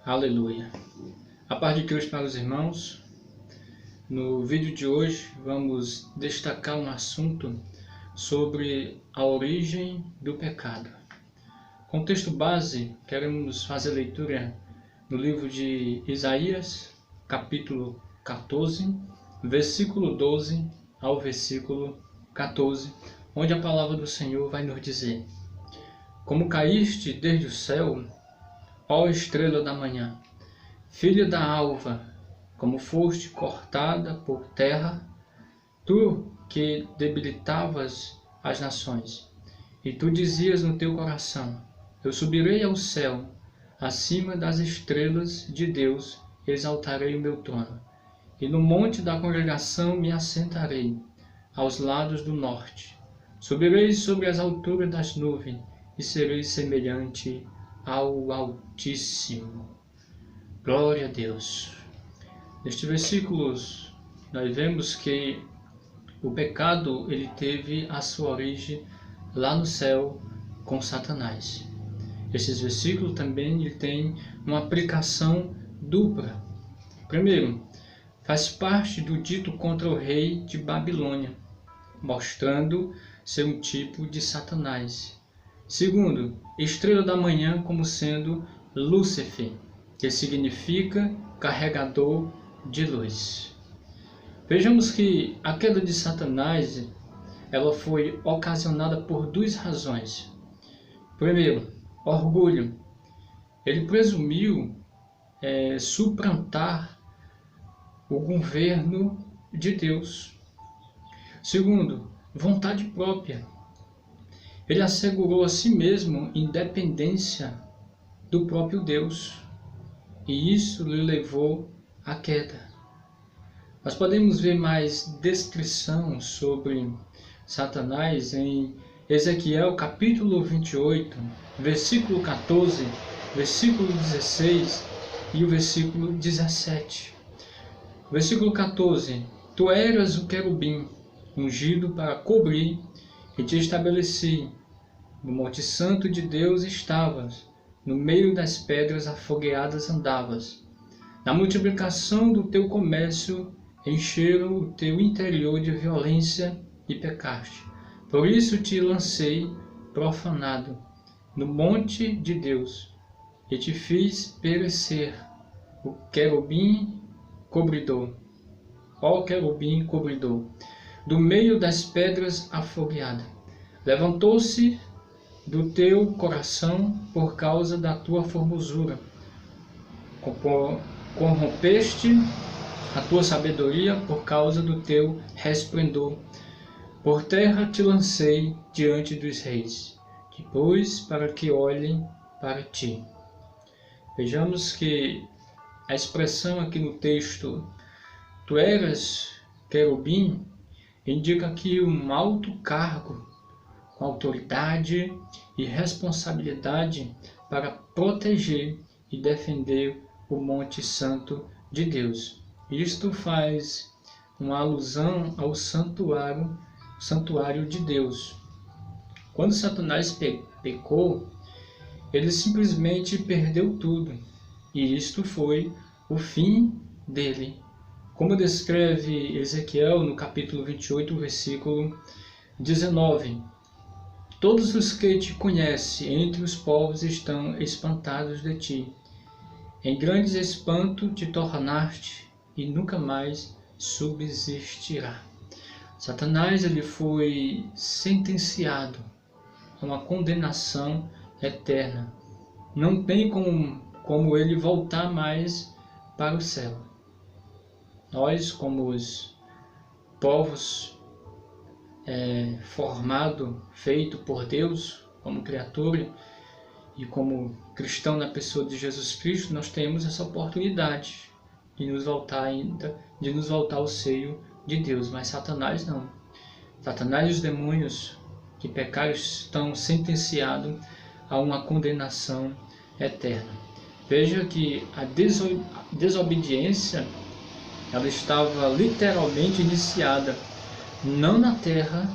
Aleluia. A paz de Cristo para os irmãos. No vídeo de hoje vamos destacar um assunto sobre a origem do pecado. Com texto base, queremos fazer leitura no livro de Isaías, capítulo 14, versículo 12 ao versículo 14, onde a palavra do Senhor vai nos dizer: Como caíste desde o céu, ó estrela da manhã, filha da alva, como foste cortada por terra, tu que debilitavas as nações, e tu dizias no teu coração: eu subirei ao céu, acima das estrelas de Deus exaltarei o meu trono, e no monte da congregação me assentarei, aos lados do norte. Subirei sobre as alturas das nuvens, e serei semelhante ao Altíssimo. Glória a Deus. Neste versículo nós vemos que o pecado ele teve a sua origem lá no céu com Satanás. Esses versículos também ele tem uma aplicação dupla. Primeiro, faz parte do dito contra o rei de Babilônia, mostrando ser um tipo de Satanás. Segundo, estrela da manhã como sendo Lúcifer, que significa carregador de luz. Vejamos que a queda de Satanás ela foi ocasionada por duas razões. Primeiro, orgulho. Ele presumiu suplantar o governo de Deus. Segundo, vontade própria. Ele assegurou a si mesmo independência do próprio Deus, e isso lhe levou à queda. Nós podemos ver mais descrição sobre Satanás em Ezequiel capítulo 28, versículo 14, versículo 16 e o versículo 17. Versículo 14: Tu eras o querubim, ungido para cobrir, e te estabeleci. No Monte Santo de Deus estavas, no meio das pedras afogueadas andavas. Na multiplicação do teu comércio encheram o teu interior de violência e pecaste. Por isso te lancei profanado no monte de Deus, e te fiz perecer, o querubim cobridor. Ó querubim cobridor, do meio das pedras afogueadas. Levantou-se do teu coração por causa da tua formosura. Corrompeste a tua sabedoria por causa do teu resplendor. Por terra te lancei diante dos reis, depois para que olhem para ti. Vejamos que a expressão aqui no texto, tu eras querubim, indica aqui um alto cargo, com autoridade e responsabilidade para proteger e defender o Monte Santo de Deus. Isto faz uma alusão ao santuário de Deus. Quando Satanás pecou, ele simplesmente perdeu tudo, e isto foi o fim dele. Como descreve Ezequiel no capítulo 28, versículo 19: Todos os que te conhecem entre os povos estão espantados de ti. Em grandes espanto te tornaste, e nunca mais subsistirá. Satanás ele foi sentenciado a uma condenação eterna. Não tem como ele voltar mais para o céu. Nós, como os povos formado, feito por Deus como criatura e como cristão na pessoa de Jesus Cristo, nós temos essa oportunidade de nos voltar ao seio de Deus. Mas Satanás não. Satanás e os demônios que pecaram estão sentenciados a uma condenação eterna. Veja que a desobediência ela estava literalmente iniciada não na terra,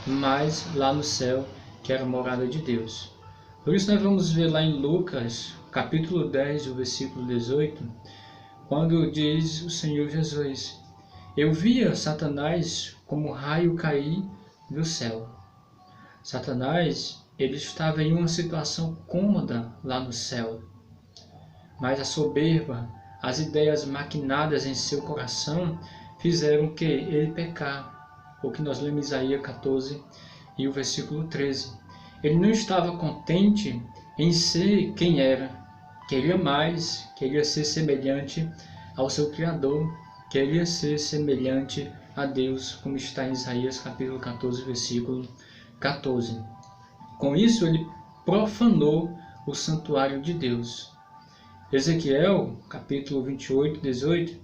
mas lá no céu, que era a morada de Deus. Por isso nós vamos ver lá em Lucas, capítulo 10, o versículo 18, quando diz o Senhor Jesus: eu via Satanás como raio cair do céu. Satanás, ele estava em uma situação cômoda lá no céu, mas a soberba, as ideias maquinadas em seu coração fizeram que ele pecar, o que nós lemos em Isaías 14 e o versículo 13. Ele não estava contente em ser quem era, queria mais, queria ser semelhante ao seu Criador, queria ser semelhante a Deus, como está em Isaías capítulo 14, versículo 14. Com isso, ele profanou o santuário de Deus. Ezequiel, capítulo 28, 18,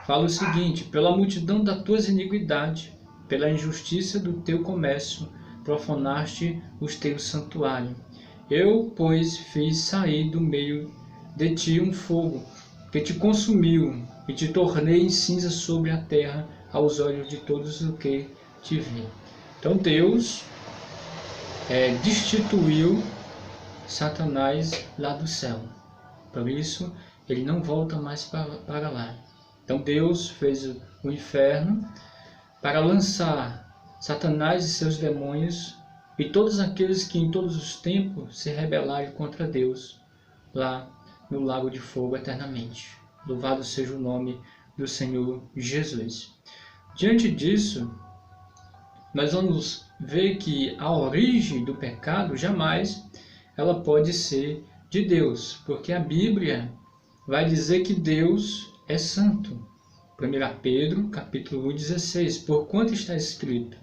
fala o seguinte: pela multidão das tuas iniquidades, pela injustiça do teu comércio, profanaste os teus santuários. Eu, pois, fiz sair do meio de ti um fogo, que te consumiu, e te tornei em cinza sobre a terra, aos olhos de todos os que te vi. Então Deus destituiu Satanás lá do céu. Por isso, ele não volta mais para lá. Então Deus fez o inferno para lançar Satanás e seus demônios e todos aqueles que em todos os tempos se rebelaram contra Deus lá no lago de fogo eternamente. Louvado seja o nome do Senhor Jesus. Diante disso, nós vamos ver que a origem do pecado jamais ela pode ser de Deus, porque a Bíblia vai dizer que Deus é santo. 1 Pedro, capítulo 1,16, porquanto está escrito: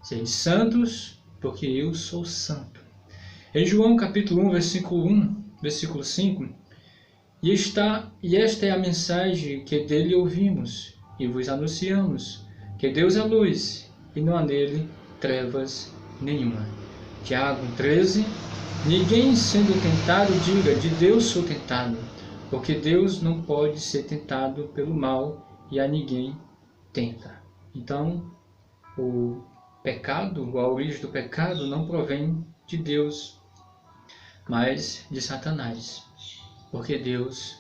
sede santos, porque eu sou santo. Em João, capítulo 1, versículo 5, e esta é a mensagem que dele ouvimos, e vos anunciamos, que Deus é luz, e não há nele trevas nenhuma. Tiago 13, ninguém sendo tentado diga, de Deus sou tentado, porque Deus não pode ser tentado pelo mal, e a ninguém tenta. Então, o pecado, a origem do pecado não provém de Deus, mas de Satanás, porque Deus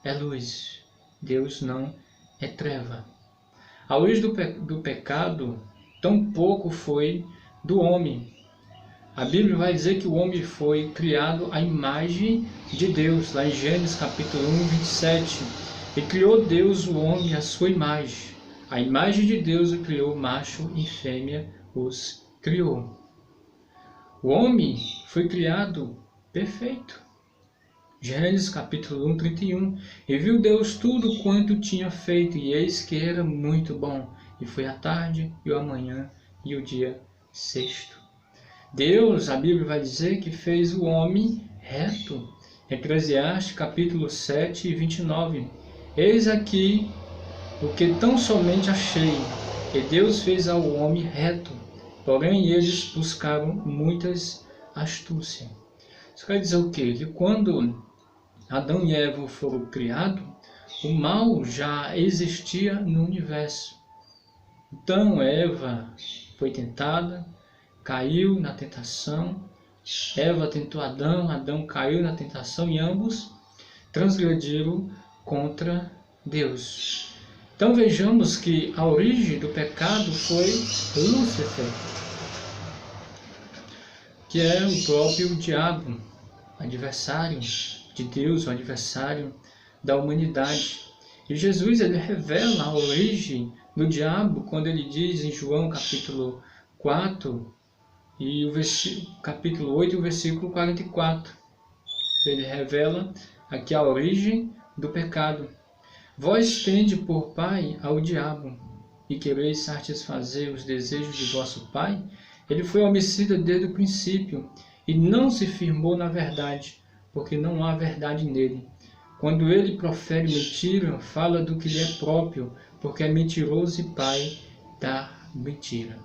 é luz, Deus não é treva. A origem do pecado tampouco foi do homem. A Bíblia vai dizer que o homem foi criado à imagem de Deus, lá em Gênesis capítulo 1, 27. E criou Deus o homem à sua imagem. A imagem de Deus o criou, macho e fêmea os criou. O homem foi criado perfeito. Gênesis capítulo 1, 31. E viu Deus tudo quanto tinha feito, e eis que era muito bom. E foi a tarde, e o amanhã, e o dia sexto. Deus, a Bíblia vai dizer que fez o homem reto. Eclesiastes capítulo 7, 29. Eis aqui o que tão somente achei, que Deus fez ao homem reto, porém eles buscaram muitas astúcias. Isso quer dizer o quê? Que quando Adão e Eva foram criados, o mal já existia no universo. Então Eva foi tentada, caiu na tentação, Eva tentou Adão, Adão caiu na tentação e ambos transgrediram contra Deus. Então vejamos que a origem do pecado foi Lúcifer, que é o próprio diabo, adversário de Deus, o adversário da humanidade. E Jesus ele revela a origem do diabo quando ele diz em João capítulo 4 e o capítulo 8 e o versículo 44. Ele revela aqui a origem do pecado. Vós tende por pai ao diabo, e quereis satisfazer os desejos de vosso pai. Ele foi homicida desde o princípio, e não se firmou na verdade, porque não há verdade nele. Quando ele profere mentira, fala do que lhe é próprio, porque é mentiroso e pai da mentira.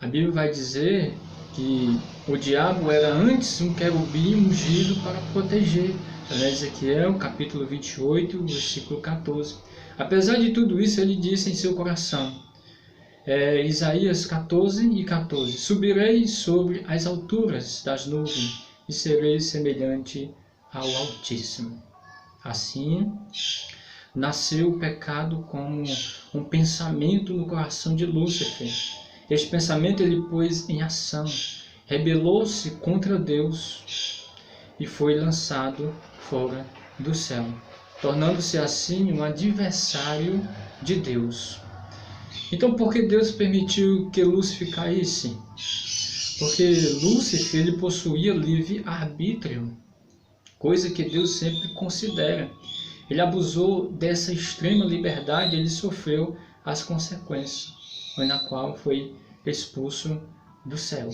A Bíblia vai dizer que o diabo era antes um querubim ungido para proteger. Ezequiel, capítulo 28, versículo 14. Apesar de tudo isso, ele disse em seu coração, Isaías 14 e 14, subirei sobre as alturas das nuvens e serei semelhante ao Altíssimo. Assim, nasceu o pecado como um pensamento no coração de Lúcifer. Este pensamento ele pôs em ação, rebelou-se contra Deus e foi lançado fora do céu, tornando-se assim um adversário de Deus. Então, por que Deus permitiu que Lúcifer caísse? Porque Lúcifer ele possuía livre-arbítrio, coisa que Deus sempre considera. Ele abusou dessa extrema liberdade e ele sofreu as consequências, na qual foi expulso do céu.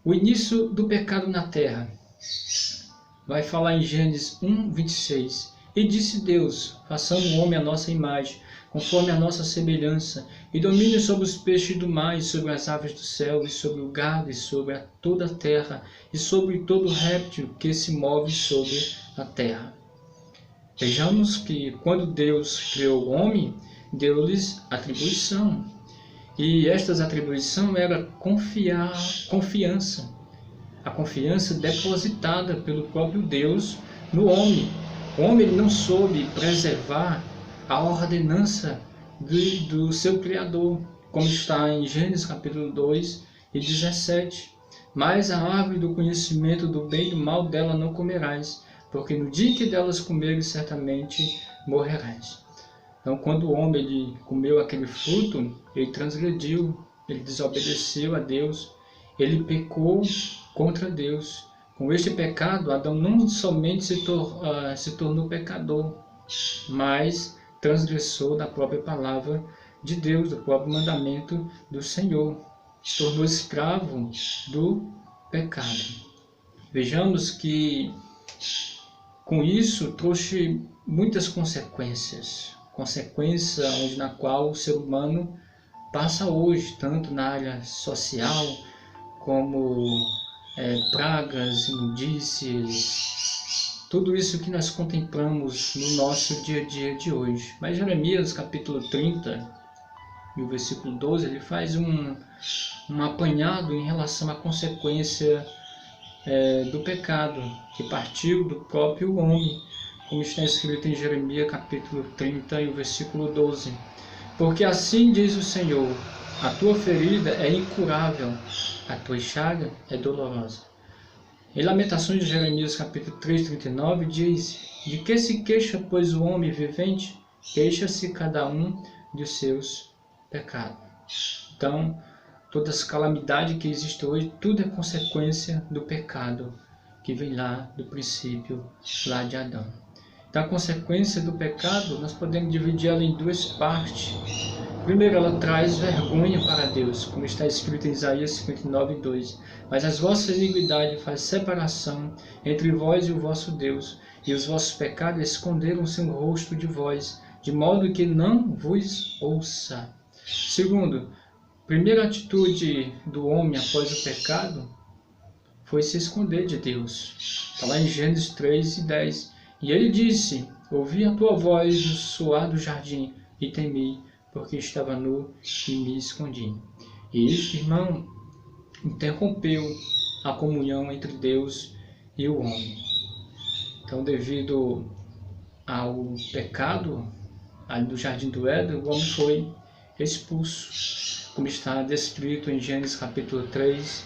O início do pecado na terra. Vai falar em Gênesis 1, 26. E disse Deus, façamos o homem à nossa imagem, conforme a nossa semelhança, e domine sobre os peixes do mar, e sobre as aves do céu, e sobre o gado, e sobre toda a terra, e sobre todo réptil que se move sobre a terra. Vejamos que quando Deus criou o homem, deu-lhes atribuição. E estas atribuições era confiança. A confiança depositada pelo próprio Deus no homem. O homem não soube preservar a ordenança do seu Criador, como está em Gênesis capítulo 2 e 17. Mas a árvore do conhecimento do bem e do mal dela não comerás, porque no dia que delas comeres, certamente morrerás. Então, quando o homem ele comeu aquele fruto, ele transgrediu, ele desobedeceu a Deus, ele pecou contra Deus. Com este pecado, Adão não somente se tornou pecador, mas transgressou da própria palavra de Deus, do próprio mandamento do Senhor. Se tornou escravo do pecado. Vejamos que com isso trouxe muitas consequências. Consequência na qual o ser humano passa hoje, tanto na área social, como pragas, imundícies, tudo isso que nós contemplamos no nosso dia a dia de hoje. Mas Jeremias capítulo 30, e o versículo 12, ele faz um apanhado em relação à consequência do pecado, que partiu do próprio homem, como está escrito em Jeremias capítulo 30 e o versículo 12. Porque assim diz o Senhor, a tua ferida é incurável, a tua chaga é dolorosa. Em Lamentações de Jeremias capítulo 3, 39 diz, de que se queixa, pois, o homem vivente? Queixa-se cada um dos seus pecados. Então, toda essa calamidade que existe hoje, tudo é consequência do pecado que vem lá do princípio, lá de Adão. Então, a consequência do pecado, nós podemos dividir ela em duas partes. Primeiro, ela traz vergonha para Deus, como está escrito em Isaías 59, 2. Mas as vossas iniquidades fazem separação entre vós e o vosso Deus, e os vossos pecados esconderam seu rosto de vós, de modo que não vos ouça. Segundo, primeira atitude do homem após o pecado foi se esconder de Deus. Está lá em Gênesis 3 e 10. E ele disse, ouvi a tua voz no soar do jardim e temi, porque estava nu e me escondi. E este irmão interrompeu a comunhão entre Deus e o homem. Então, devido ao pecado ali do jardim do Éden, o homem foi expulso, como está descrito em Gênesis capítulo 3,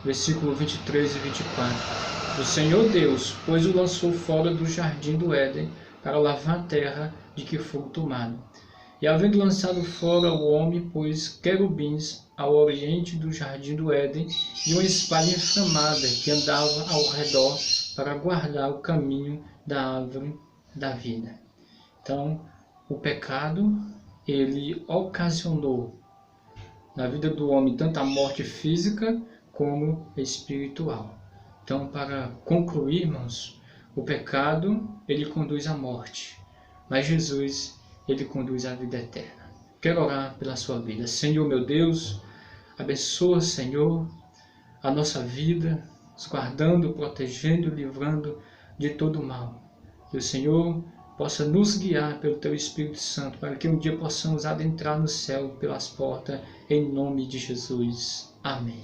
versículo 23 e 24. O Senhor Deus, pois o lançou fora do jardim do Éden, para lavar a terra de que foi tomado. E havendo lançado fora o homem, pôs querubins ao oriente do jardim do Éden, e uma espada inflamada que andava ao redor para guardar o caminho da árvore da vida. Então, o pecado, ele ocasionou na vida do homem tanto a morte física como espiritual. Então, para concluir, irmãos, o pecado, ele conduz à morte, mas Jesus, ele conduz à vida eterna. Quero orar pela sua vida. Senhor, meu Deus, abençoa, Senhor, a nossa vida, nos guardando, protegendo e livrando de todo mal. Que o Senhor possa nos guiar pelo Teu Espírito Santo, para que um dia possamos adentrar no céu pelas portas, em nome de Jesus. Amém.